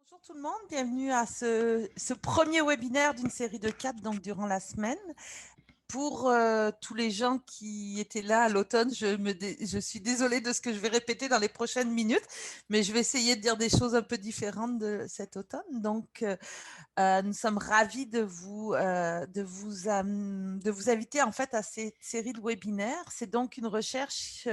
Bonjour tout le monde, bienvenue à ce premier webinaire d'une série de 4 donc durant la semaine. Pour tous les gens qui étaient là à l'automne, je suis désolée de ce que je vais répéter dans les prochaines minutes, mais je vais essayer de dire des choses un peu différentes de cet automne. Donc, nous sommes ravis de vous inviter en fait à cette série de webinaires. C'est donc une recherche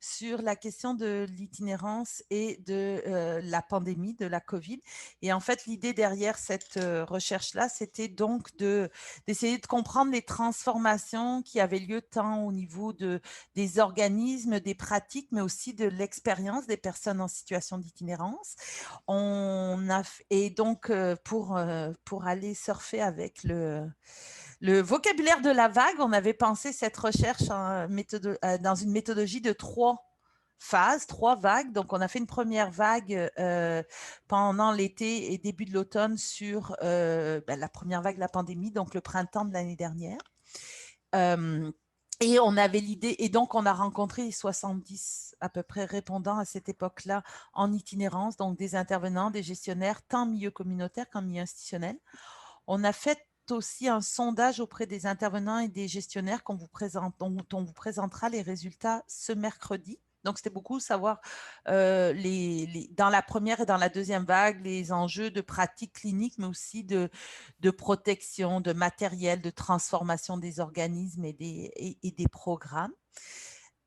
sur la question de l'itinérance et de la pandémie de la Covid. Et en fait, l'idée derrière cette recherche-là, c'était donc d'essayer de comprendre les transformations qui avaient lieu tant au niveau des organismes, des pratiques, mais aussi de l'expérience des personnes en situation d'itinérance. Et donc, pour aller surfer avec le vocabulaire de la vague, on avait pensé cette recherche dans une méthodologie de 3 phases, 3 vagues. Donc, on a fait une première vague pendant l'été et début de l'automne sur la première vague de la pandémie, donc le printemps de l'année dernière. Et on avait l'idée, et donc on a rencontré 70 à peu près répondants à cette époque-là en itinérance, donc des intervenants, des gestionnaires, tant milieu communautaire qu'en milieu institutionnel. On a fait aussi un sondage auprès des intervenants et des gestionnaires dont on vous présentera les résultats ce mercredi. Donc, c'était beaucoup savoir dans la première et dans la deuxième vague, les enjeux de pratique clinique, mais aussi de protection, de matériel, de transformation des organismes et des programmes.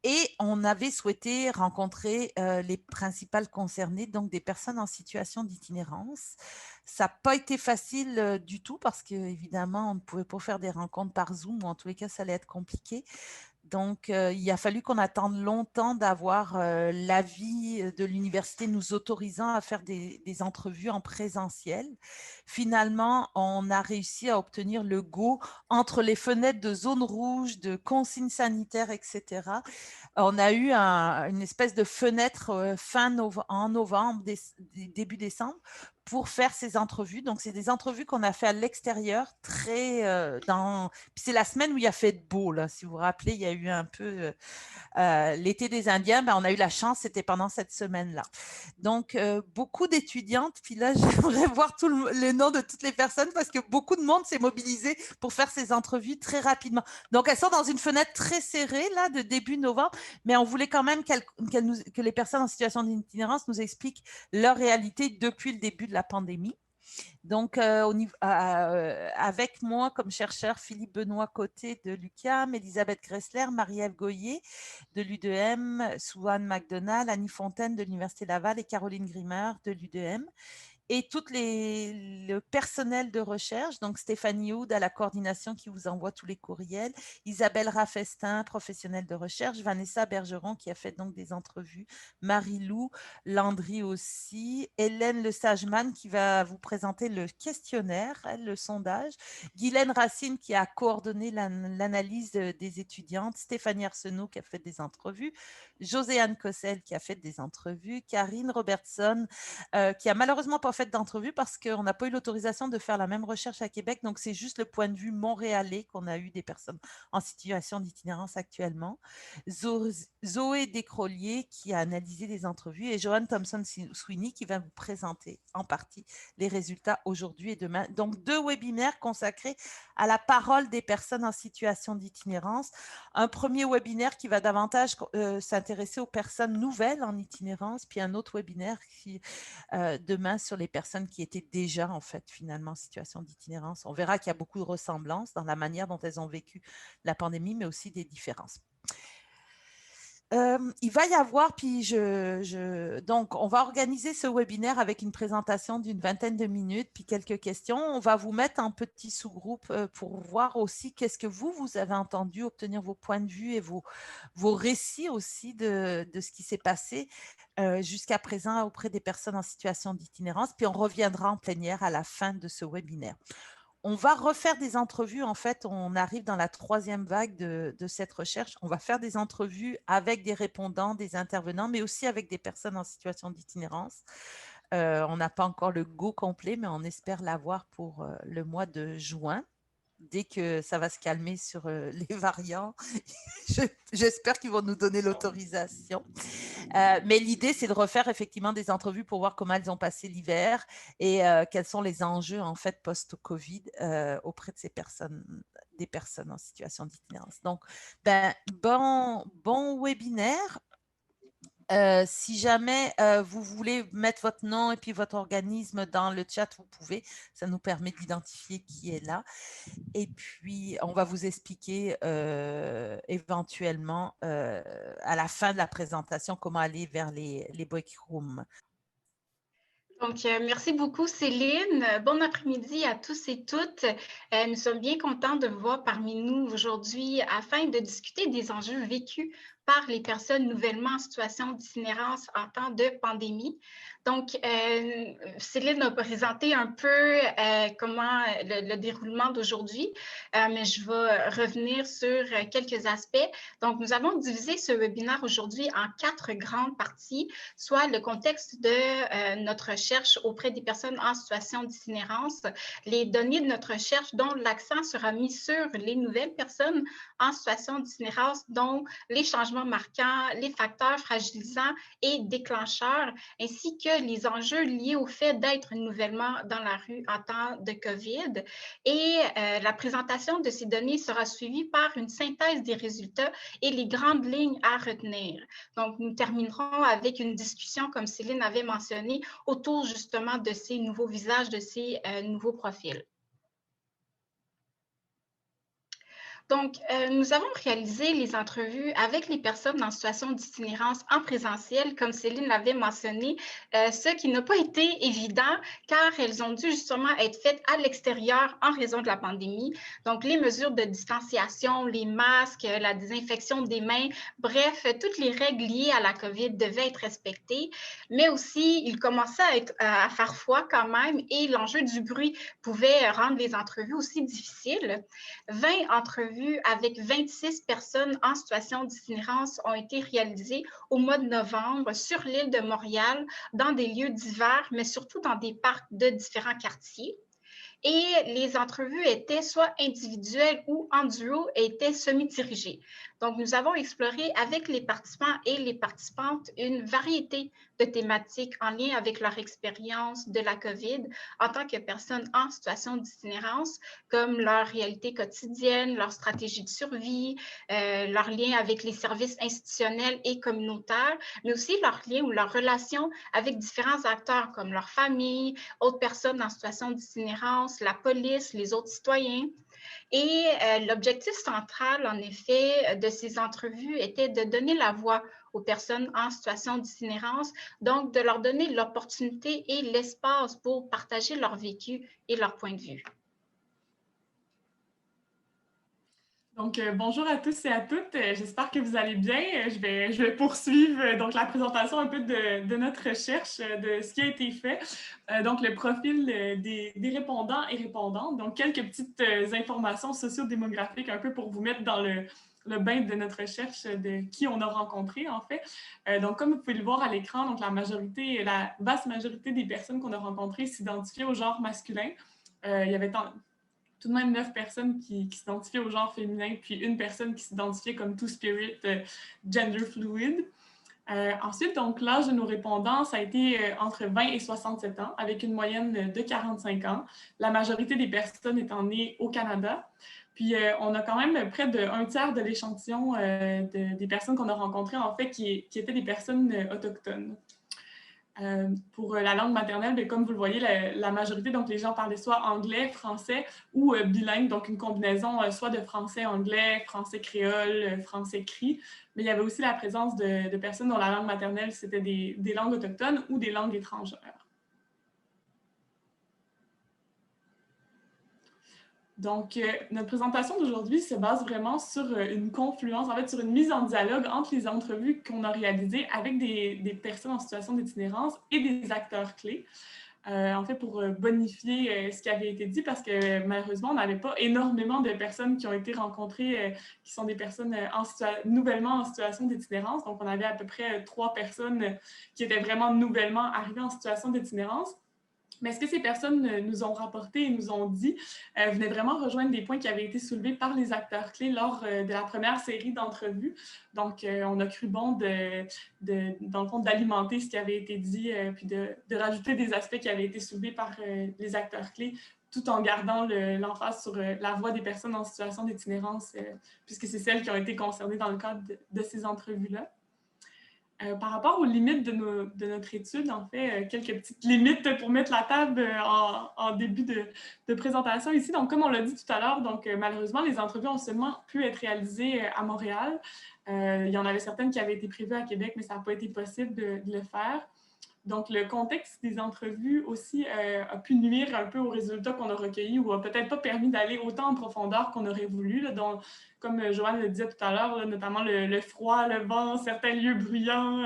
Et on avait souhaité rencontrer les principales concernées, donc des personnes en situation d'itinérance. Ça n'a pas été facile du tout parce qu'évidemment, on ne pouvait pas faire des rencontres par Zoom, ou en tous les cas, ça allait être compliqué. Donc, il a fallu qu'on attende longtemps d'avoir l'avis de l'université nous autorisant à faire des entrevues en présentiel. Finalement, on a réussi à obtenir le go entre les fenêtres de zone rouge, de consignes sanitaires, etc. On a eu une espèce de fenêtre en novembre, début décembre, pour faire ces entrevues. Donc, c'est des entrevues qu'on a fait à l'extérieur, Puis c'est la semaine où il a fait beau, là. Si vous vous rappelez, il y a eu un peu l'été des Indiens. On a eu la chance, c'était pendant cette semaine-là. Donc, beaucoup d'étudiantes. Puis là, j'aimerais voir les noms de toutes les personnes parce que beaucoup de monde s'est mobilisé pour faire ces entrevues très rapidement. Donc, elles sont dans une fenêtre très serrée, là, de début novembre, mais on voulait quand même que les personnes en situation d'itinérance nous expliquent leur réalité depuis le début de la pandémie. Donc, avec moi comme chercheur, Philippe Benoît Côté de l'UQAM, Elisabeth Gressler, Marie-Ève Goyer de l'UDM, Souane McDonald, Annie Fontaine de l'Université Laval et Caroline Grimmer de l'UDM. Et tout le personnel de recherche, donc Stéphanie Houd à la coordination qui vous envoie tous les courriels, Isabelle Raffestin, professionnelle de recherche, Vanessa Bergeron qui a fait donc des entrevues, Marie-Lou, Landry aussi, Hélène Le Sageman qui va vous présenter le questionnaire, le sondage, Guylaine Racine qui a coordonné l'analyse des étudiantes, Stéphanie Arsenault qui a fait des entrevues, Joséanne Cossel qui a fait des entrevues, Karine Robertson qui a malheureusement pas fait d'entrevue parce qu'on n'a pas eu l'autorisation de faire la même recherche à Québec. Donc, c'est juste le point de vue montréalais qu'on a eu des personnes en situation d'itinérance actuellement. Zoé Descroliers qui a analysé des entrevues et Joanne Thompson-Sweeney qui va vous présenter en partie les résultats aujourd'hui et demain. Donc, 2 webinaires consacrés à la parole des personnes en situation d'itinérance. Un premier webinaire qui va davantage s'intéresser aux personnes nouvelles en itinérance, puis un autre webinaire qui demain sur les personnes qui étaient déjà en fait finalement en situation d'itinérance. On verra qu'il y a beaucoup de ressemblances dans la manière dont elles ont vécu la pandémie, mais aussi des différences. Il va y avoir, donc on va organiser ce webinaire avec une présentation d'une vingtaine de minutes, puis quelques questions. On va vous mettre en petits sous-groupes pour voir aussi qu'est-ce que vous avez entendu, obtenir vos points de vue et vos récits aussi de ce qui s'est passé jusqu'à présent auprès des personnes en situation d'itinérance. Puis on reviendra en plénière à la fin de ce webinaire. On va refaire des entrevues. En fait, on arrive dans la 3e vague de cette recherche. On va faire des entrevues avec des répondants, des intervenants, mais aussi avec des personnes en situation d'itinérance. On n'a pas encore le go complet, mais on espère l'avoir pour le mois de juin. dès que ça va se calmer sur les variants, j'espère qu'ils vont nous donner l'autorisation. Mais l'idée, c'est de refaire effectivement des entrevues pour voir comment elles ont passé l'hiver et quels sont les enjeux en fait post-Covid auprès de des personnes en situation d'itinérance. Donc, bon webinaire. Si jamais vous voulez mettre votre nom et puis votre organisme dans le chat, vous pouvez. Ça nous permet d'identifier qui est là. Et puis, on va vous expliquer éventuellement à la fin de la présentation comment aller vers les break rooms. Donc, merci beaucoup, Céline. Bon après-midi à tous et toutes. Nous sommes bien contents de vous voir parmi nous aujourd'hui afin de discuter des enjeux vécus par les personnes nouvellement en situation d'itinérance en temps de pandémie. Donc, Céline a présenté un peu comment le déroulement d'aujourd'hui, mais je vais revenir sur quelques aspects. Donc, nous avons divisé ce webinaire aujourd'hui en 4 grandes parties, soit le contexte de notre recherche auprès des personnes en situation d'itinérance, les données de notre recherche dont l'accent sera mis sur les nouvelles personnes en situation d'itinérance, dont les changements marquants, les facteurs fragilisants et déclencheurs, ainsi que les enjeux liés au fait d'être nouvellement dans la rue en temps de COVID. Et la présentation de ces données sera suivie par une synthèse des résultats et les grandes lignes à retenir. Donc, nous terminerons avec une discussion, comme Céline avait mentionné, autour justement de ces nouveaux visages, de ces nouveaux profils. Donc, nous avons réalisé les entrevues avec les personnes en situation d'itinérance en présentiel, comme Céline l'avait mentionné, ce qui n'a pas été évident car elles ont dû justement être faites à l'extérieur en raison de la pandémie. Donc, les mesures de distanciation, les masques, la désinfection des mains, bref, toutes les règles liées à la COVID devaient être respectées, mais aussi, il commençait à faire froid quand même et l'enjeu du bruit pouvait rendre les entrevues aussi difficiles. 20 entrevues avec 26 personnes en situation d'itinérance ont été réalisées au mois de novembre sur l'île de Montréal, dans des lieux divers, mais surtout dans des parcs de différents quartiers. Et les entrevues étaient soit individuelles ou en duo et étaient semi-dirigées. Donc, nous avons exploré avec les participants et les participantes une variété de thématiques en lien avec leur expérience de la COVID en tant que personnes en situation d'itinérance, comme leur réalité quotidienne, leur stratégie de survie, leur lien avec les services institutionnels et communautaires, mais aussi leur lien ou leur relation avec différents acteurs comme leur famille, autres personnes en situation d'itinérance, la police, les autres citoyens. Et l'objectif central, en effet, de ces entrevues était de donner la voix aux personnes en situation d'itinérance, donc de leur donner l'opportunité et l'espace pour partager leur vécu et leur point de vue. Donc, bonjour à tous et à toutes. J'espère que vous allez bien. Je vais poursuivre donc la présentation un peu de notre recherche, de ce qui a été fait. Donc, le profil des répondants et répondantes. Donc, quelques petites informations sociodémographiques un peu pour vous mettre dans le bain de notre recherche de qui on a rencontré, en fait. Donc, comme vous pouvez le voir à l'écran, donc la vaste majorité des personnes qu'on a rencontrées s'identifiaient au genre masculin. Il y avait tout de même 9 personnes qui s'identifiaient au genre féminin, puis une personne qui s'identifiait comme two-spirit, gender fluid. Ensuite, donc, l'âge de nos répondants, ça a été entre 20 et 67 ans, avec une moyenne de 45 ans. La majorité des personnes étant nées au Canada. Puis, on a quand même près d'un tiers de l'échantillon des personnes qu'on a rencontrées, en fait, qui étaient des personnes autochtones. Pour la langue maternelle, bien, comme vous le voyez, la majorité, donc les gens parlaient soit anglais, français ou bilingue, donc une combinaison soit de français-anglais, français-créole, français-cri. Mais il y avait aussi la présence de personnes dont la langue maternelle, c'était des langues autochtones ou des langues étrangères. Donc, notre présentation d'aujourd'hui se base vraiment sur une confluence, en fait, sur une mise en dialogue entre les entrevues qu'on a réalisées avec des personnes en situation d'itinérance et des acteurs clés. En fait, pour bonifier ce qui avait été dit, parce que malheureusement, on n'avait pas énormément de personnes qui ont été rencontrées, qui sont des personnes nouvellement en situation d'itinérance. Donc, on avait à peu près 3 personnes qui étaient vraiment nouvellement arrivées en situation d'itinérance. Mais ce que ces personnes nous ont rapporté et nous ont dit venait vraiment rejoindre des points qui avaient été soulevés par les acteurs clés lors de la première série d'entrevues. Donc, on a cru bon, dans le fond, d'alimenter ce qui avait été dit, puis de rajouter des aspects qui avaient été soulevés par les acteurs clés, tout en gardant l'emphase sur la voix des personnes en situation d'itinérance, puisque c'est celles qui ont été concernées dans le cadre de ces entrevues-là. Par rapport aux limites de notre étude, en fait, quelques petites limites pour mettre la table en début de présentation ici. Donc, comme on l'a dit tout à l'heure, malheureusement, les entrevues ont seulement pu être réalisées à Montréal. Il y en avait certaines qui avaient été prévues à Québec, mais ça n'a pas été possible de le faire. Donc, le contexte des entrevues aussi a pu nuire un peu aux résultats qu'on a recueillis ou a peut-être pas permis d'aller autant en profondeur qu'on aurait voulu. Là, donc, comme Joanne le disait tout à l'heure, notamment le froid, le vent, certains lieux bruyants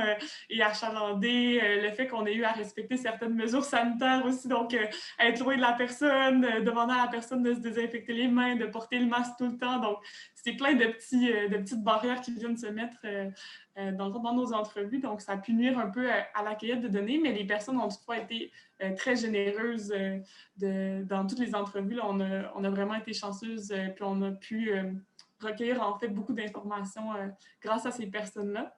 et achalandés, le fait qu'on ait eu à respecter certaines mesures sanitaires aussi, donc être loin de la personne, demander à la personne de se désinfecter les mains, de porter le masque tout le temps. Donc, c'est plein de petites barrières qui viennent se mettre dans nos entrevues. Donc, ça a pu nuire un peu à la cueillette de données, mais les personnes ont toutefois été très généreuses dans toutes les entrevues. Là, on a vraiment été chanceuses, puis on a pu recueillir en fait beaucoup d'informations grâce à ces personnes-là.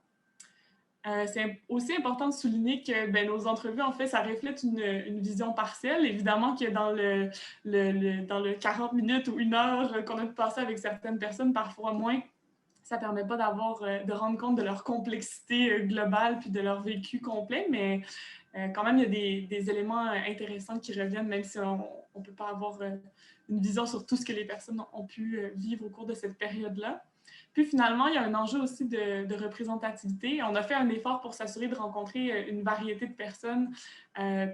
C'est aussi important de souligner que nos entrevues, en fait, ça reflète une vision partielle. Évidemment que dans le 40 minutes ou 1 heure qu'on a passé avec certaines personnes, parfois moins, ça ne permet pas de rendre compte de leur complexité globale puis de leur vécu complet, mais quand même, il y a des éléments intéressants qui reviennent, même si on ne peut pas avoir une vision sur tout ce que les personnes ont pu vivre au cours de cette période-là. Puis finalement, il y a un enjeu aussi de représentativité. On a fait un effort pour s'assurer de rencontrer une variété de personnes,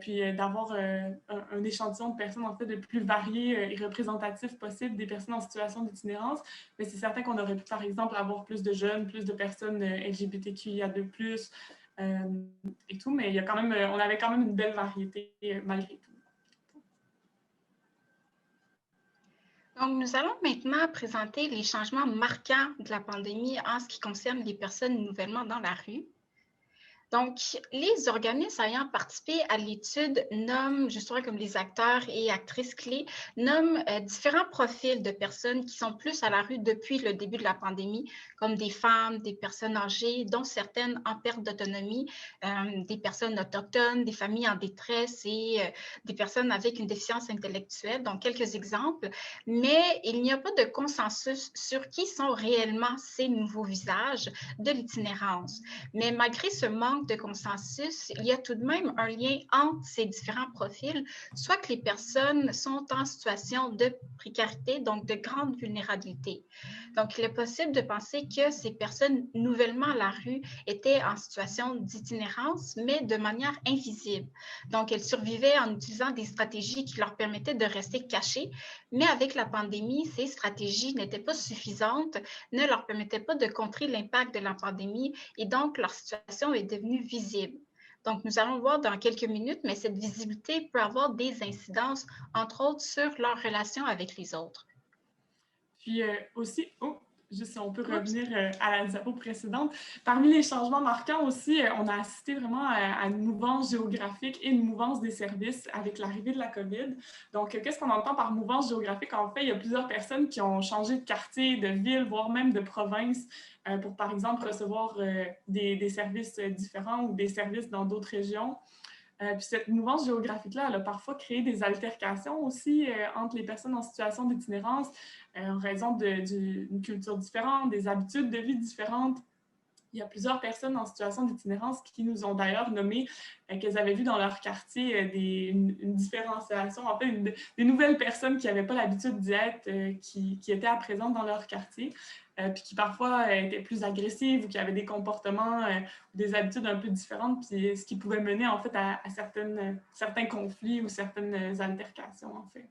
puis d'avoir un échantillon de personnes en fait le plus varié et représentatif possible des personnes en situation d'itinérance. Mais c'est certain qu'on aurait pu, par exemple, avoir plus de jeunes, plus de personnes LGBTQIA2+, et tout, mais on avait quand même une belle variété malgré tout. Donc, nous allons maintenant présenter les changements marquants de la pandémie en ce qui concerne les personnes nouvellement dans la rue. Donc, les organismes ayant participé à l'étude nomment, justement comme les acteurs et actrices clés, nomment différents profils de personnes qui sont plus à la rue depuis le début de la pandémie, comme des femmes, des personnes âgées, dont certaines en perte d'autonomie, des personnes autochtones, des familles en détresse et des personnes avec une déficience intellectuelle, donc quelques exemples. Mais il n'y a pas de consensus sur qui sont réellement ces nouveaux visages de l'itinérance. Mais malgré ce manque de consensus, il y a tout de même un lien entre ces différents profils, soit que les personnes sont en situation de précarité, donc de grande vulnérabilité. Donc, il est possible de penser que ces personnes nouvellement à la rue étaient en situation d'itinérance, mais de manière invisible. Donc, elles survivaient en utilisant des stratégies qui leur permettaient de rester cachées, mais avec la pandémie, ces stratégies n'étaient pas suffisantes, ne leur permettaient pas de contrer l'impact de la pandémie et donc leur situation est devenue visible. Donc, nous allons voir dans quelques minutes, mais cette visibilité peut avoir des incidences, entre autres, sur leur relation avec les autres. Puis aussi, juste si on peut revenir à la diapo précédente, parmi les changements marquants aussi, on a assisté vraiment à une mouvance géographique et une mouvance des services avec l'arrivée de la COVID. Donc, qu'est-ce qu'on entend par mouvance géographique? En fait, il y a plusieurs personnes qui ont changé de quartier, de ville, voire même de province pour, par exemple, recevoir des services différents ou des services dans d'autres régions. Puis cette mouvance géographique-là, elle a parfois créé des altercations aussi entre les personnes en situation d'itinérance en raison d'une culture différente, des habitudes de vie différentes. Il y a plusieurs personnes en situation d'itinérance qui nous ont d'ailleurs nommé qu'elles avaient vu dans leur quartier une différenciation, en fait, des nouvelles personnes qui n'avaient pas l'habitude d'y être, qui étaient à présent dans leur quartier, puis qui parfois étaient plus agressives ou qui avaient des comportements ou des habitudes un peu différentes, puis ce qui pouvait mener en fait à certains conflits ou certaines altercations, en fait.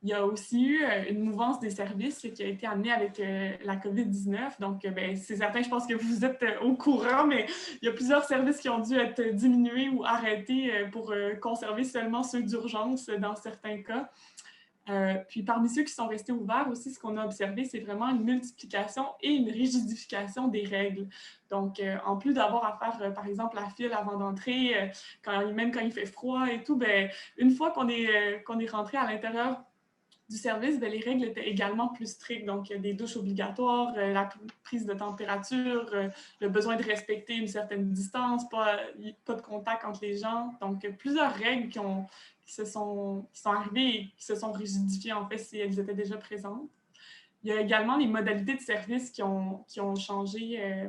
Il y a aussi eu une mouvance des services qui a été amenée avec la COVID-19. Donc, c'est certain, je pense que vous êtes au courant, mais il y a plusieurs services qui ont dû être diminués ou arrêtés pour conserver seulement ceux d'urgence dans certains cas. Puis parmi ceux qui sont restés ouverts aussi, ce qu'on a observé, c'est vraiment une multiplication et une rigidification des règles. Donc, en plus d'avoir à faire, par exemple, la file avant d'entrer, même quand il fait froid et tout, ben, une fois qu'on est rentré à l'intérieur du service, bien, les règles étaient également plus strictes. Donc, des douches obligatoires, la prise de température, le besoin de respecter une certaine distance, pas de contact entre les gens. Donc, plusieurs règles qui sont arrivées et qui se sont rigidifiées, en fait, si elles étaient déjà présentes. Il y a également les modalités de service qui ont changé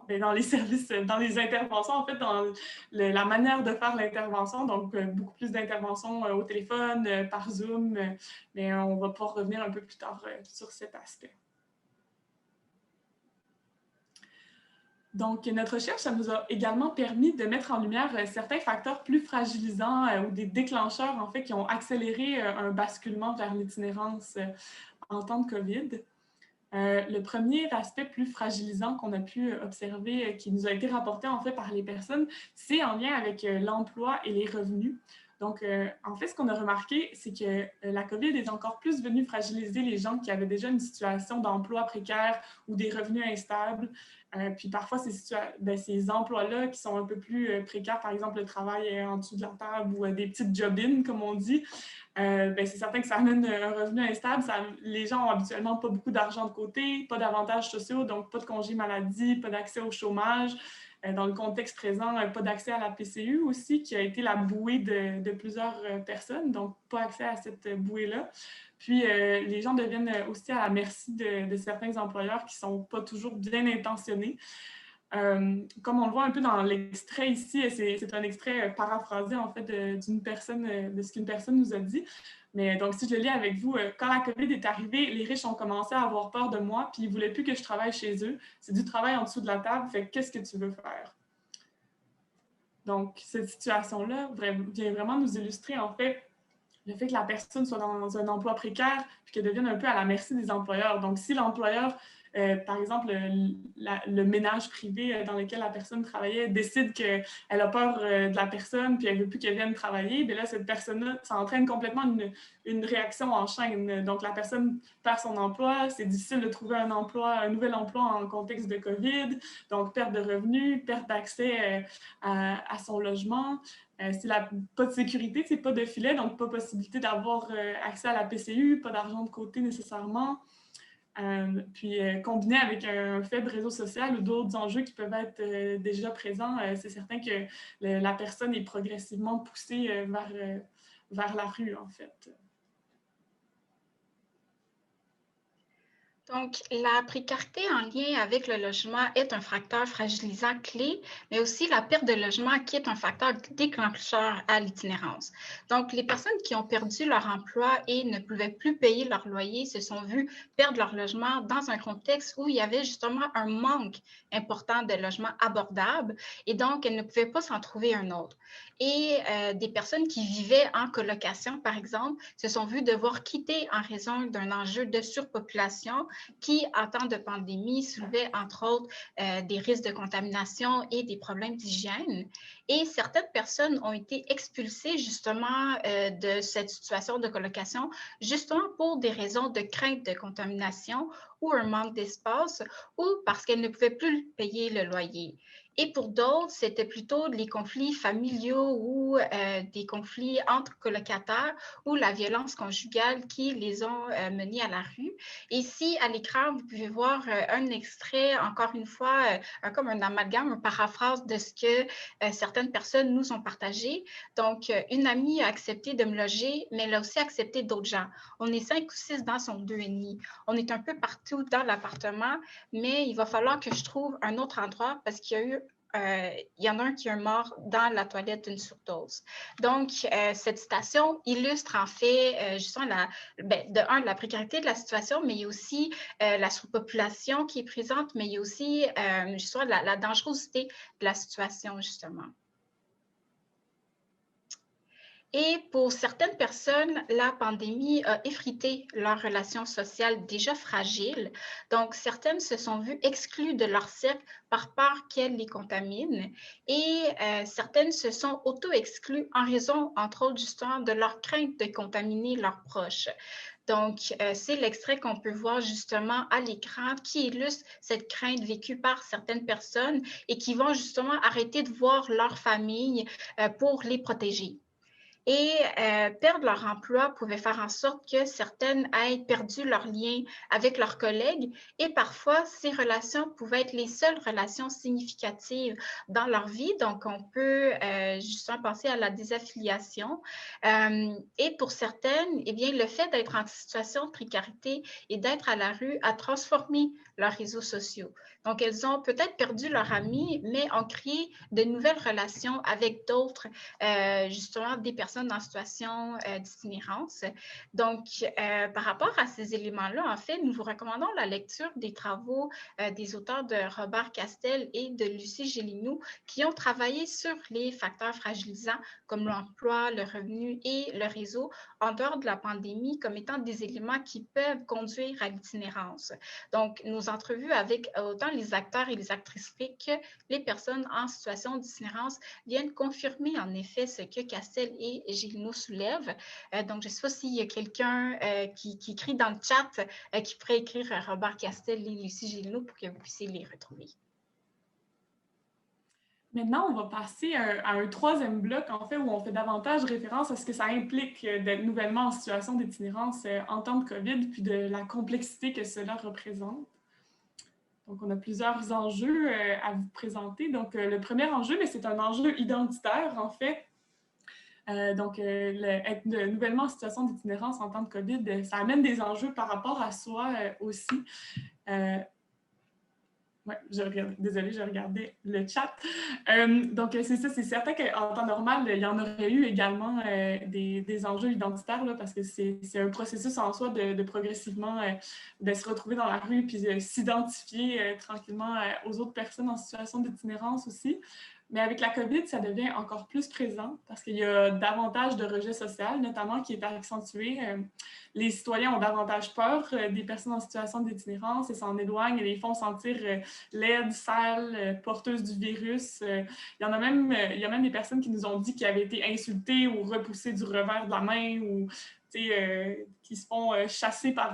dans les services, dans les interventions, en fait, dans la manière de faire l'intervention. Donc, beaucoup plus d'interventions au téléphone, par Zoom, mais on va pouvoir revenir un peu plus tard sur cet aspect. Donc, notre recherche, ça nous a également permis de mettre en lumière certains facteurs plus fragilisants ou des déclencheurs, en fait, qui ont accéléré un basculement vers l'itinérance en temps de COVID. Le premier aspect plus fragilisant qu'on a pu observer, qui nous a été rapporté en fait par les personnes, c'est en lien avec l'emploi et les revenus. Donc, en fait, ce qu'on a remarqué, c'est que la COVID est encore plus venue fragiliser les gens qui avaient déjà une situation d'emploi précaire ou des revenus instables. Puis parfois, ces emplois-là qui sont un peu plus précaires, par exemple le travail en dessous de la table ou des petites job-ins, comme on dit, c'est certain que ça amène un revenu instable. Les gens ont habituellement pas beaucoup d'argent de côté, pas d'avantages sociaux, donc pas de congé maladie, pas d'accès au chômage. Dans le contexte présent, pas d'accès à la PCU aussi, qui a été la bouée de plusieurs personnes, donc pas accès à cette bouée-là. Puis, les gens deviennent aussi à la merci de certains employeurs qui ne sont pas toujours bien intentionnés. Comme on le voit un peu dans l'extrait ici, c'est un extrait paraphrasé en fait d'une personne, de ce qu'une personne nous a dit. Mais donc, si je le lis avec vous, quand la COVID est arrivée, les riches ont commencé à avoir peur de moi, puis ils ne voulaient plus que je travaille chez eux. C'est du travail en dessous de la table, fait qu'est-ce que tu veux faire? Donc, cette situation-là vient vraiment nous illustrer en fait le fait que la personne soit dans un emploi précaire puis qu'elle devienne un peu à la merci des employeurs. Donc, si l'employeur, par exemple, le ménage privé dans lequel la personne travaillait décide qu'elle a peur de la personne puis elle ne veut plus qu'elle vienne travailler, bien là, cette personne-là, ça entraîne complètement une réaction en chaîne. Donc, la personne perd son emploi, c'est difficile de trouver un nouvel emploi en contexte de COVID, donc perte de revenus, perte d'accès à son logement. C'est pas de sécurité, c'est pas de filet, donc pas possibilité d'avoir accès à la PCU, pas d'argent de côté nécessairement. Puis combiné avec un faible réseau social ou d'autres enjeux qui peuvent être déjà présents, c'est certain que la personne est progressivement poussée vers la rue, en fait. Donc, la précarité en lien avec le logement est un facteur fragilisant clé, mais aussi la perte de logement qui est un facteur déclencheur à l'itinérance. Donc, les personnes qui ont perdu leur emploi et ne pouvaient plus payer leur loyer se sont vues perdre leur logement dans un contexte où il y avait justement un manque important de logements abordables et donc elles ne pouvaient pas s'en trouver un autre. Et des personnes qui vivaient en colocation, par exemple, se sont vues devoir quitter en raison d'un enjeu de surpopulation qui, en temps de pandémie, soulevait entre autres des risques de contamination et des problèmes d'hygiène. Et certaines personnes ont été expulsées justement de cette situation de colocation, justement pour des raisons de crainte de contamination ou un manque d'espace ou parce qu'elles ne pouvaient plus payer le loyer. Et pour d'autres, c'était plutôt les conflits familiaux ou des conflits entre colocataires ou la violence conjugale qui les ont menés à la rue. Et ici, à l'écran, vous pouvez voir un extrait, encore une fois, comme un amalgame, une paraphrase de ce que certaines personnes nous ont partagé. Donc, une amie a accepté de me loger, mais elle a aussi accepté d'autres gens. On est 5 ou 6 dans son 2,5. On est un peu partout dans l'appartement, mais il va falloir que je trouve un autre endroit parce qu'il y en a un qui est mort dans la toilette d'une surdose. Donc, cette citation illustre en fait justement la précarité de la situation, mais il y a aussi la sous-population qui est présente, mais il y a aussi justement la dangerosité de la situation, justement. Et pour certaines personnes, la pandémie a effrité leurs relations sociales déjà fragiles. Donc, certaines se sont vues exclues de leur cercle par peur qu'elles les contaminent et certaines se sont auto-exclues en raison, entre autres, justement, de leur crainte de contaminer leurs proches. Donc, c'est l'extrait qu'on peut voir justement à l'écran qui illustre cette crainte vécue par certaines personnes et qui vont justement arrêter de voir leur famille pour les protéger. Et perdre leur emploi pouvait faire en sorte que certaines aient perdu leur lien avec leurs collègues et parfois ces relations pouvaient être les seules relations significatives dans leur vie. Donc, on peut justement penser à la désaffiliation. Et pour certaines, eh bien, le fait d'être en situation de précarité et d'être à la rue a transformé leurs réseaux sociaux. Donc, elles ont peut-être perdu leur ami, mais ont créé de nouvelles relations avec d'autres, justement, des personnes en situation d'itinérance. Donc, par rapport à ces éléments-là, en fait, nous vous recommandons la lecture des travaux des auteurs de Robert Castel et de Lucie Gélinou qui ont travaillé sur les facteurs fragilisants comme l'emploi, le revenu et le réseau en dehors de la pandémie comme étant des éléments qui peuvent conduire à l'itinérance. Donc, nos entrevues avec autant les acteurs et les actrices que les personnes en situation d'itinérance viennent confirmer en effet ce que Castel et Gélinou soulèvent. Donc, je ne sais pas s'il y a quelqu'un qui écrit dans le chat qui pourrait écrire Robert Castel et Lucie Gélinou pour que vous puissiez les retrouver. Maintenant, on va passer à un troisième bloc, en fait, où on fait davantage référence à ce que ça implique d'être nouvellement en situation d'itinérance en temps de COVID, puis de la complexité que cela représente. Donc, on a plusieurs enjeux à vous présenter. Donc, le premier enjeu, c'est un enjeu identitaire, en fait. Être nouvellement en situation d'itinérance en temps de COVID, ça amène des enjeux par rapport à soi aussi. Oui, désolée, j'ai regardé le chat. C'est ça, c'est certain qu'en temps normal, il y en aurait eu également des enjeux identitaires là, parce que c'est un processus en soi de progressivement de se retrouver dans la rue puis de s'identifier tranquillement aux autres personnes en situation d'itinérance aussi. Mais avec la COVID, ça devient encore plus présent parce qu'il y a davantage de rejet social, notamment qui est accentué. Les citoyens ont davantage peur des personnes en situation d'itinérance et s'en éloignent et les font sentir laides, sales, porteuses du virus. Il y a même des personnes qui nous ont dit qu'ils avaient été insultées ou repoussées du revers de la main ou qui se font chasser par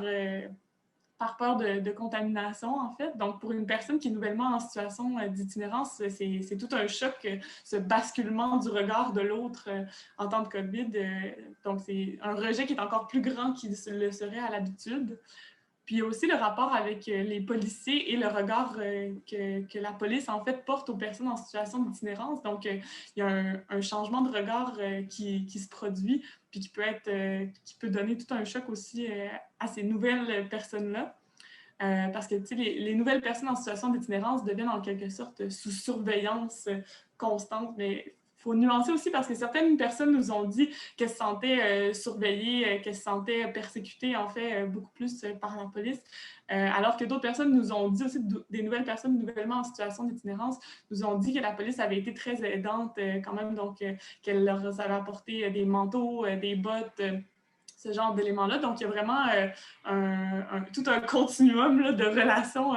peur de contamination, en fait. Donc, pour une personne qui est nouvellement en situation d'itinérance, c'est tout un choc, ce basculement du regard de l'autre en temps de COVID. Donc, c'est un rejet qui est encore plus grand qu'il le serait à l'habitude. Puis, il y a aussi le rapport avec les policiers et le regard que la police, en fait, porte aux personnes en situation d'itinérance. Donc, il y a un changement de regard qui se produit, puis qui peut donner tout un choc aussi à ces nouvelles personnes-là. Parce que les nouvelles personnes en situation d'itinérance deviennent en quelque sorte sous surveillance constante, mais il faut nuancer aussi parce que certaines personnes nous ont dit qu'elles se sentaient surveillées, qu'elles se sentaient persécutées, en fait, beaucoup plus par la police, alors que d'autres personnes nous ont dit aussi, des nouvelles personnes nouvellement en situation d'itinérance, nous ont dit que la police avait été très aidante quand même, donc qu'elle leur avait apporté des manteaux, des bottes, ce genre d'éléments-là. Donc, il y a vraiment tout un continuum là, de relations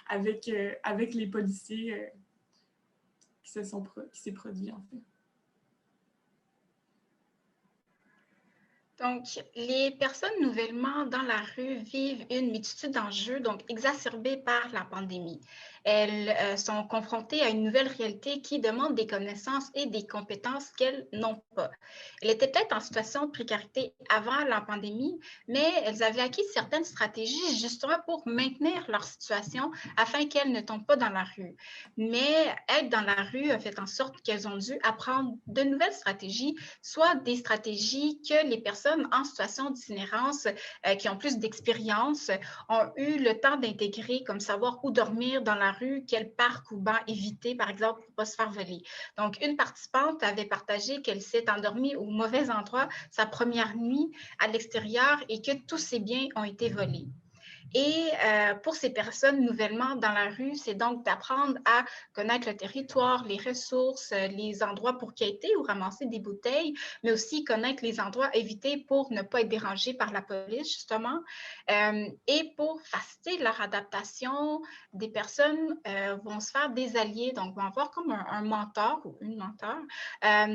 avec les policiers qui s'est produit, en fait. Donc, les personnes nouvellement dans la rue vivent une multitude d'enjeux, donc exacerbés par la pandémie. Elles sont confrontées à une nouvelle réalité qui demande des connaissances et des compétences qu'elles n'ont pas. Elles étaient peut-être en situation de précarité avant la pandémie, mais elles avaient acquis certaines stratégies justement pour maintenir leur situation afin qu'elles ne tombent pas dans la rue. Mais être dans la rue a fait en sorte qu'elles ont dû apprendre de nouvelles stratégies, soit des stratégies que les personnes en situation d'itinérance qui ont plus d'expérience ont eu le temps d'intégrer, comme savoir où dormir dans la rue, quel parc ou banc éviter, par exemple, pour ne pas se faire voler. Donc, une participante avait partagé qu'elle s'est endormie au mauvais endroit sa première nuit à l'extérieur et que tous ses biens ont été volés. Et pour ces personnes nouvellement dans la rue, c'est donc d'apprendre à connaître le territoire, les ressources, les endroits pour quêter ou ramasser des bouteilles, mais aussi connaître les endroits à éviter pour ne pas être dérangés par la police, justement. Et pour faciliter leur adaptation, des personnes vont se faire des alliés, donc vont avoir comme un mentor ou une mentor.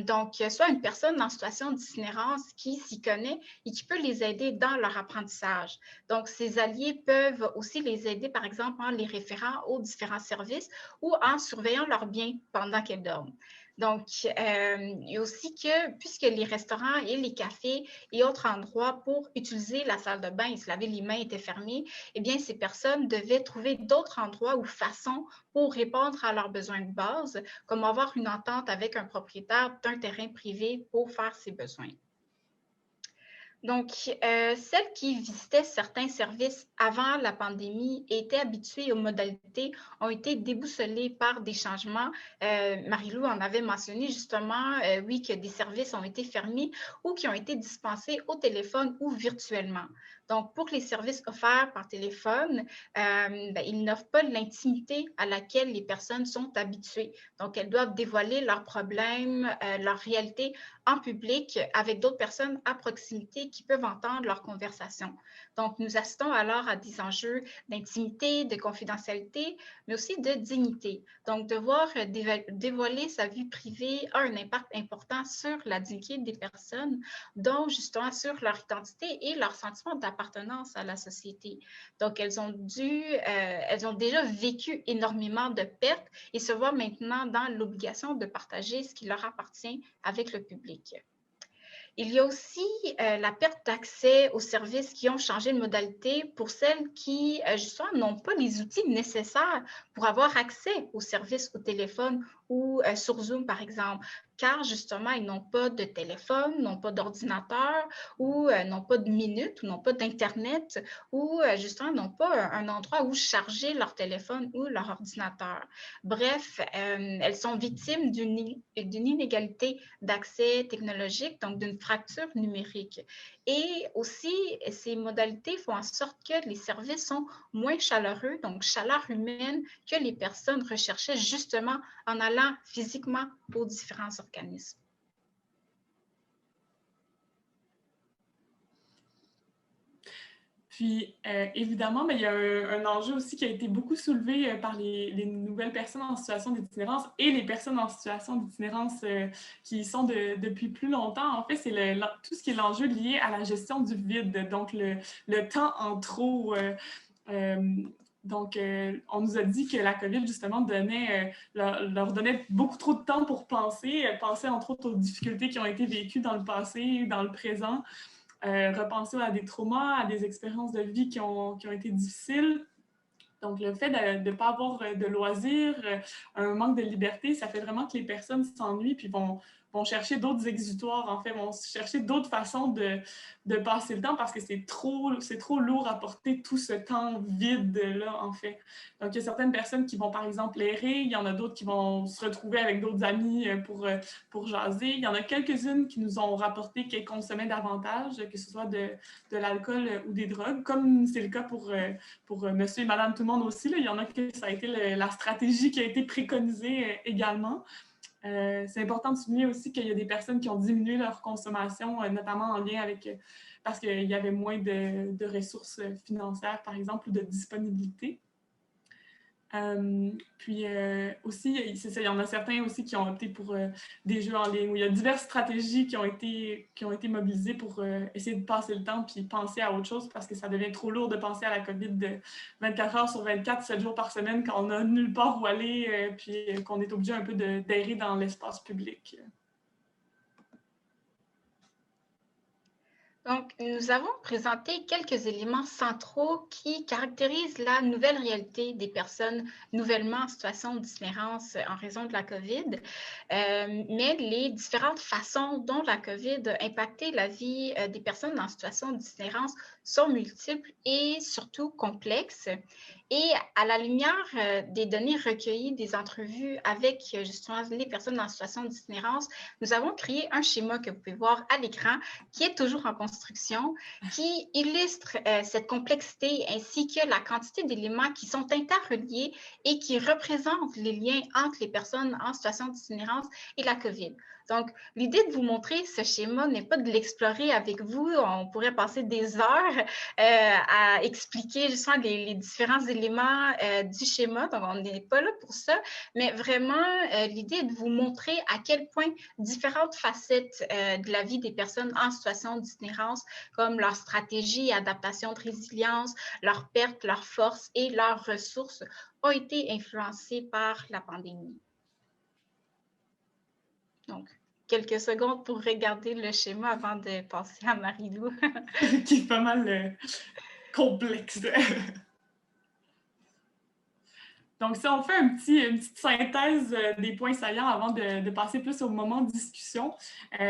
Donc, soit une personne en situation d'itinérance qui s'y connaît et qui peut les aider dans leur apprentissage. Donc, ces alliés peuvent aussi les aider, par exemple, en les référant aux différents services ou en surveillant leurs biens pendant qu'elles dorment. Donc, il y a aussi que, puisque les restaurants et les cafés et autres endroits pour utiliser la salle de bain et se laver les mains étaient fermés, eh bien, ces personnes devaient trouver d'autres endroits ou façons pour répondre à leurs besoins de base, comme avoir une entente avec un propriétaire d'un terrain privé pour faire ses besoins. Donc, celles qui visitaient certains services avant la pandémie et étaient habituées aux modalités ont été déboussolées par des changements. Marie-Lou en avait mentionné justement, oui, que des services ont été fermés ou qui ont été dispensés au téléphone ou virtuellement. Donc, pour les services offerts par téléphone, ils n'offrent pas l'intimité à laquelle les personnes sont habituées. Donc, elles doivent dévoiler leurs problèmes, leur réalité en public avec d'autres personnes à proximité qui peuvent entendre leurs conversations. Donc, nous assistons alors à des enjeux d'intimité, de confidentialité, mais aussi de dignité. Donc, devoir dévoiler sa vie privée a un impact important sur la dignité des personnes, donc justement sur leur identité et leur sentiment d'appartenance à la société. Donc, elles ont déjà vécu énormément de pertes et se voient maintenant dans l'obligation de partager ce qui leur appartient avec le public. Il y a aussi la perte d'accès aux services qui ont changé de modalité pour celles qui, justement, n'ont pas les outils nécessaires pour avoir accès aux services au téléphone ou sur Zoom, par exemple, car justement, ils n'ont pas de téléphone, n'ont pas d'ordinateur ou n'ont pas de minutes ou n'ont pas d'Internet ou justement n'ont pas un endroit où charger leur téléphone ou leur ordinateur. Bref, elles sont victimes d'une inégalité d'accès technologique, donc d'une fracture numérique. Et aussi, ces modalités font en sorte que les services sont moins chaleureux, donc chaleur humaine, que les personnes recherchaient justement en allant physiquement aux différents organismes. Puis, évidemment, mais il y a un enjeu aussi qui a été beaucoup soulevé par les nouvelles personnes en situation d'itinérance et les personnes en situation d'itinérance qui y sont depuis plus longtemps. En fait, c'est tout ce qui est l'enjeu lié à la gestion du vide, donc le temps en trop. Donc, on nous a dit que la COVID, justement, leur donnait beaucoup trop de temps pour penser entre autres aux difficultés qui ont été vécues dans le passé, dans le présent. Repenser à des traumas, à des expériences de vie qui ont été difficiles. Donc, le fait de ne pas avoir de loisirs, un manque de liberté, ça fait vraiment que les personnes s'ennuient puis vont chercher d'autres exutoires, en fait, vont chercher d'autres façons de passer le temps parce que c'est trop lourd à porter tout ce temps vide-là, en fait. Donc, il y a certaines personnes qui vont, par exemple, errer, il y en a d'autres qui vont se retrouver avec d'autres amis pour jaser. Il y en a quelques-unes qui nous ont rapporté qu'elles consommaient davantage, que ce soit de l'alcool ou des drogues, comme c'est le cas pour monsieur et madame tout le monde aussi. Là. Il y en a que ça a été la stratégie qui a été préconisée également. C'est important de souligner aussi qu'il y a des personnes qui ont diminué leur consommation, notamment en lien avec, parce qu'il y avait moins de ressources financières, par exemple, ou de disponibilité. Puis aussi, c'est ça, il y en a certains aussi qui ont opté pour des jeux en ligne où il y a diverses stratégies qui ont été mobilisées pour essayer de passer le temps puis penser à autre chose parce que ça devient trop lourd de penser à la COVID de 24 heures sur 24, 7 jours par semaine quand on n'a nulle part où aller puis qu'on est obligé un peu d'errer dans l'espace public. Donc, nous avons présenté quelques éléments centraux qui caractérisent la nouvelle réalité des personnes nouvellement en situation d'itinérance en raison de la COVID, mais les différentes façons dont la COVID a impacté la vie des personnes en situation d'itinérance sont multiples et surtout complexes. Et à la lumière des données recueillies des entrevues avec justement les personnes en situation d'itinérance, nous avons créé un schéma que vous pouvez voir à l'écran qui est toujours en construction construction qui illustre cette complexité ainsi que la quantité d'éléments qui sont interreliés et qui représentent les liens entre les personnes en situation d'itinérance et la COVID. Donc, l'idée de vous montrer ce schéma n'est pas de l'explorer avec vous. On pourrait passer des heures à expliquer justement les différents éléments du schéma. Donc, on n'est pas là pour ça. Mais vraiment, l'idée est de vous montrer à quel point différentes facettes de la vie des personnes en situation d'itinérance, comme leur stratégie, adaptation de résilience, leurs pertes, leurs forces et leurs ressources, ont été influencées par la pandémie. Donc, quelques secondes pour regarder le schéma avant de passer à Marie-Lou. Qui est pas mal complexe. Donc, si on fait une petite synthèse des points saillants avant de passer plus au moment de discussion.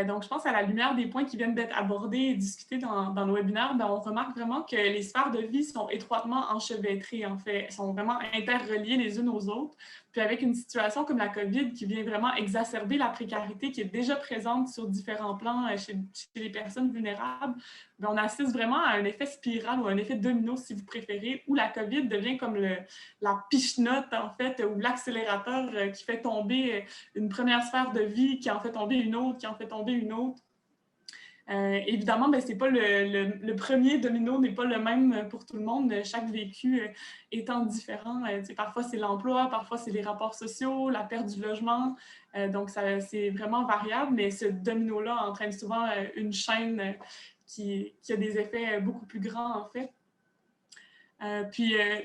Donc, je pense à la lumière des points qui viennent d'être abordés et discutés dans le webinaire, ben, on remarque vraiment que les sphères de vie sont étroitement enchevêtrées, en fait, sont vraiment interreliées les unes aux autres. Puis avec une situation comme la COVID qui vient vraiment exacerber la précarité qui est déjà présente sur différents plans chez les personnes vulnérables, bien, on assiste vraiment à un effet spirale ou un effet domino, si vous préférez, où la COVID devient comme la piche-note, en fait, ou l'accélérateur qui fait tomber une première sphère de vie, qui en fait tomber une autre, qui en fait tomber une autre. Évidemment, ben, c'est pas le premier domino n'est pas le même pour tout le monde. Chaque vécu étant différent. Parfois, c'est l'emploi, parfois, c'est les rapports sociaux, la perte du logement. Donc, c'est vraiment variable, mais ce domino-là entraîne souvent une chaîne qui a des effets beaucoup plus grands, en fait.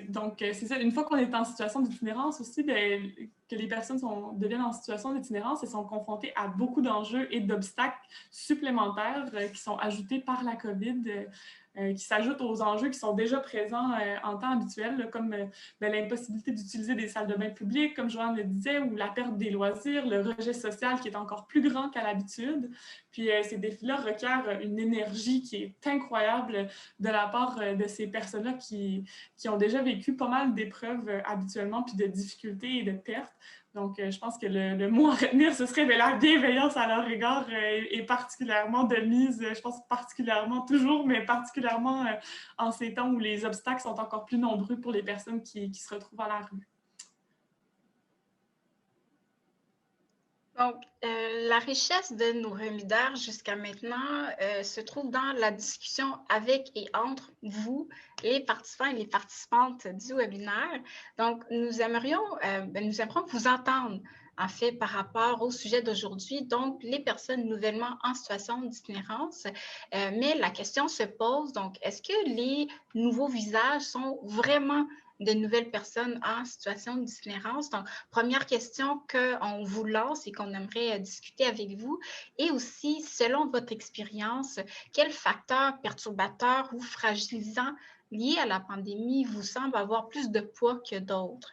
Donc, c'est ça, une fois qu'on est en situation d'itinérance aussi, bien, que les personnes deviennent en situation d'itinérance, elles sont confrontées à beaucoup d'enjeux et d'obstacles supplémentaires qui sont ajoutés par la COVID, qui s'ajoutent aux enjeux qui sont déjà présents en temps habituel, là, comme ben, l'impossibilité d'utiliser des salles de bain publiques, comme Joanne le disait, ou la perte des loisirs, le rejet social qui est encore plus grand qu'à l'habitude. Puis ces défis-là requièrent une énergie qui est incroyable de la part de ces personnes-là qui ont déjà vécu pas mal d'épreuves habituellement, puis de difficultés et de pertes. Donc, je pense que le mot à retenir, ce serait de la bienveillance à leur égard et particulièrement de mise, je pense particulièrement toujours, mais particulièrement en ces temps où les obstacles sont encore plus nombreux pour les personnes qui se retrouvent à la rue. Donc, la richesse de nos remis-d'air jusqu'à maintenant se trouve dans la discussion avec et entre vous, les participants et les participantes du webinaire. Donc, nous aimerions vous entendre, en fait, par rapport au sujet d'aujourd'hui, donc les personnes nouvellement en situation d'itinérance. Mais la question se pose, donc, est-ce que les nouveaux visages sont vraiment de nouvelles personnes en situation d'itinérance? Donc, première question qu'on vous lance et qu'on aimerait discuter avec vous. Et aussi, selon votre expérience, quels facteurs perturbateurs ou fragilisants liés à la pandémie vous semblent avoir plus de poids que d'autres?